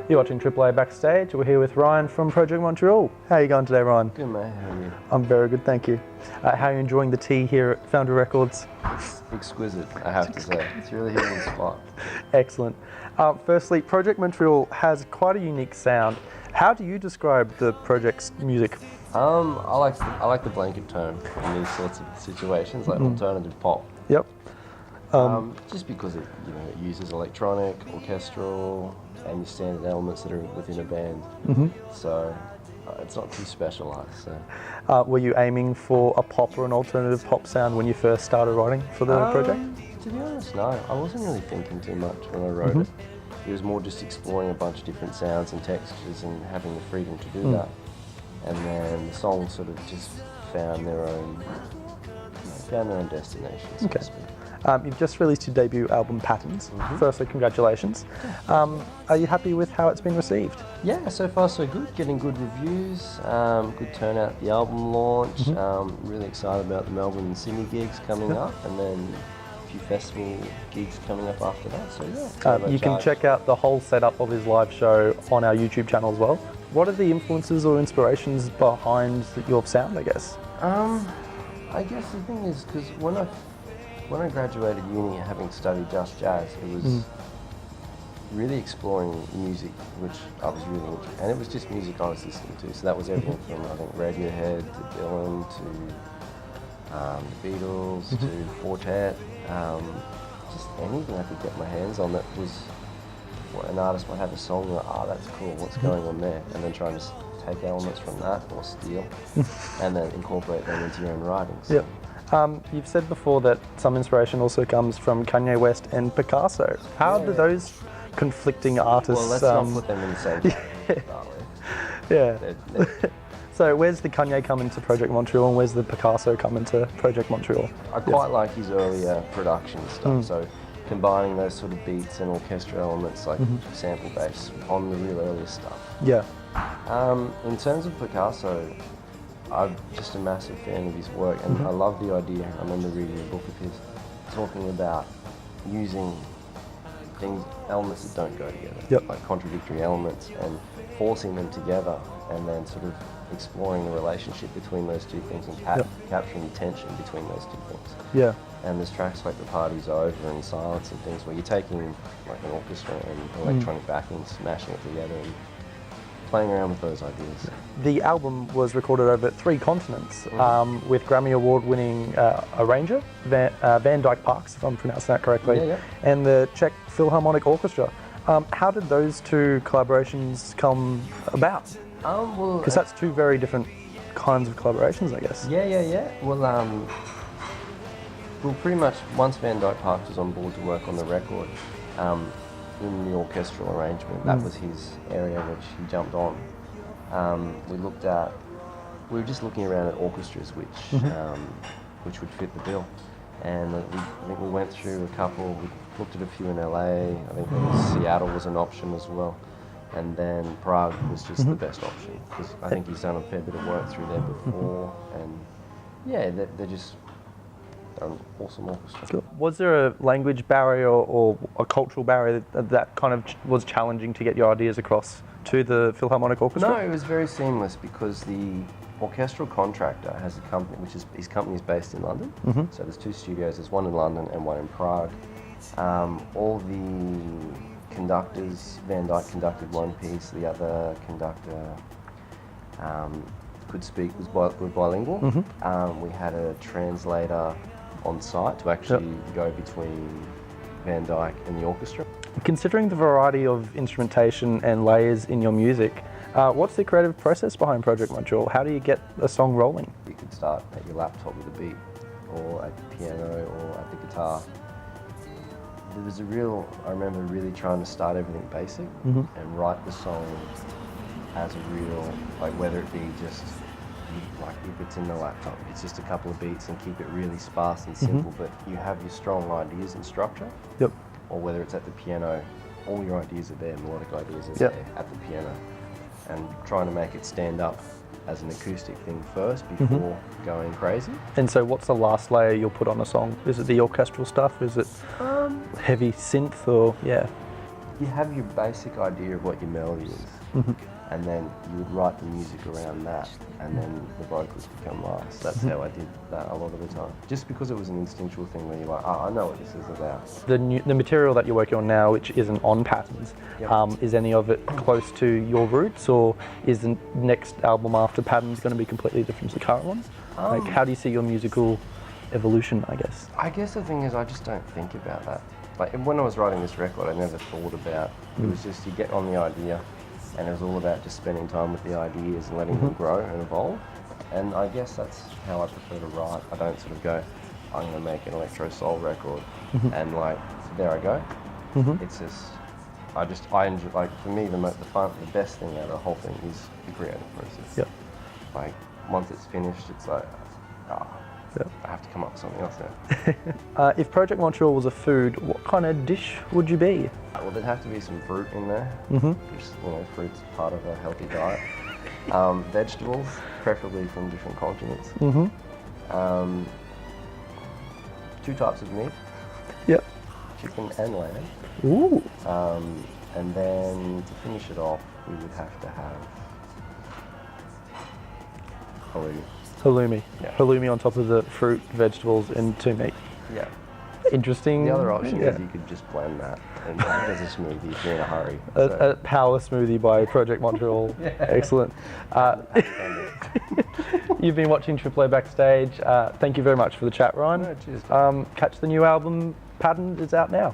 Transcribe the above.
You're watching Shipway Backstage. We're here with Ryan from Project Montreal. How are you going today, Ryan? Good, mate. How are you? I'm very good, thank you. How are you enjoying the tea here at Foundry Records? It's exquisite, I have to say. It's really hitting the spot. Excellent. Firstly, Project Montreal has quite a unique sound. How do you describe the project's music? I like the blanket term in these sorts of situations, like alternative pop. Yep. Just because it uses electronic, orchestral, and your standard elements that are within a band. So it's not too specialised. So. Were you aiming for a pop or an alternative pop sound when you first started writing for the project? To be honest, no. I wasn't really thinking too much when I wrote it. It was more just exploring a bunch of different sounds and textures and having the freedom to do that. And then the songs sort of just found their own destination, so to speak. You've just released your debut album, Patterns. Firstly, congratulations. Are you happy with how it's been received? Yeah, so far so good. Getting good reviews, good turnout at the album launch. Really excited about the Melbourne and Sydney gigs coming up, and then a few festival gigs coming up after that. So yeah. You can check out the whole setup of his live show on our YouTube channel as well. What are the influences or inspirations behind your sound, I guess? I guess the thing is, because when I graduated uni, having studied just jazz, it was really exploring music, which I was really into, and it was just music I was listening to. So that was everything from I think Radiohead to Dylan to the Beatles to Quartet, just anything I could get my hands on that was what an artist might have a song like, that's cool, what's going on there, and then trying to take elements from that or steal, and then incorporate them into your own writings. Yep. You've said before that some inspiration also comes from Kanye West and Picasso. How do those conflicting artists... Well, let's not put them in the same category. Yeah. So where's the Kanye come into Project Montreal and where's the Picasso come into Project Montreal? I quite like his earlier production stuff, so combining those sort of beats and orchestral elements like sample bass on the real earlier stuff. Yeah. In terms of Picasso, I'm just a massive fan of his work, and I love the idea. I remember reading a book of his talking about using elements that don't go together, like contradictory elements, and forcing them together, and then sort of exploring the relationship between those two things and capturing the tension between those two things. Yeah. And there's tracks like The Party's Over and Silence and things where you're taking like an orchestra and electronic backing, smashing it together, and playing around with those ideas. The album was recorded over 3 continents with Grammy Award-winning arranger, Van Dyke Parks, if I'm pronouncing that correctly, and the Czech Philharmonic Orchestra. How did those 2 collaborations come about? Because that's 2 very different kinds of collaborations, I guess. Yeah. Well, pretty much once Van Dyke Parks was on board to work on the record, in the orchestral arrangement, that was his area which he jumped on. We were just looking around at orchestras which would fit the bill, and I think we went through a couple. We looked at a few in LA. I think Seattle was an option as well, and then Prague was just the best option because I think he's done a fair bit of work through there before, and yeah, they're just an awesome orchestra. Cool. Was there a language barrier or a cultural barrier that kind of was challenging to get your ideas across to the Philharmonic Orchestra? No, it was very seamless because the orchestral contractor has a company, his company is based in London. So there's 2 studios, there's one in London and one in Prague. All the conductors, Van Dyke conducted one piece, the other conductor were bilingual. We had a translator on site to actually go between Van Dyke and the orchestra. Considering the variety of instrumentation and layers in your music, what's the creative process behind Project Montreal? How do you get a song rolling? You could start at your laptop with a beat, or at the piano, or at the guitar. There was I remember really trying to start everything basic and write the song as a real, like whether it be just like if it's in the laptop, it's just a couple of beats and keep it really sparse and simple, but you have your strong ideas and structure. Or whether it's at the piano, all your ideas are there, melodic ideas are there at the piano, and trying to make it stand up as an acoustic thing first before going crazy. And so what's the last layer you'll put on a song? Is it the orchestral stuff? Is it heavy synth or, you have your basic idea of what your melody is, and then you would write the music around that, and then the vocals would come last. That's how I did that a lot of the time. Just because it was an instinctual thing where you're like, oh, I know what this is about. The material that you're working on now, which isn't on Patterns, is any of it close to your roots, or is the next album after Patterns going to be completely different to the current one? Like, how do you see your musical evolution, I guess? I guess the thing is, I just don't think about that. Like, when I was writing this record, I never thought about, it was just you get on the idea, and it was all about just spending time with the ideas and letting them grow and evolve. And I guess that's how I prefer to write. I don't sort of go, I'm going to make an electro soul record, and like, there I go. It's just, I enjoy, like, for me, the best thing out of the whole thing is the creative process. Yep. Like, once it's finished, it's like, I have to come up with something else now. If Project Montreal was a food, what kind of dish would you be? Well, there'd have to be some fruit in there. Just, fruit's part of a healthy diet. Vegetables, preferably from different continents. 2 types of meat. Yep. Chicken and lamb. Ooh. And then to finish it off, we would have to have halloumi. Halloumi. Yeah. Halloumi on top of the fruit, vegetables, and 2 meat. Yeah. Interesting. The other option is you could just blend that and have it as a smoothie if you're in a hurry. A power smoothie by Project Montreal. Excellent. You've been watching Shipway Backstage. Thank you very much for the chat, Ryan. No, cheers. Catch the new album, Pattern, is out now.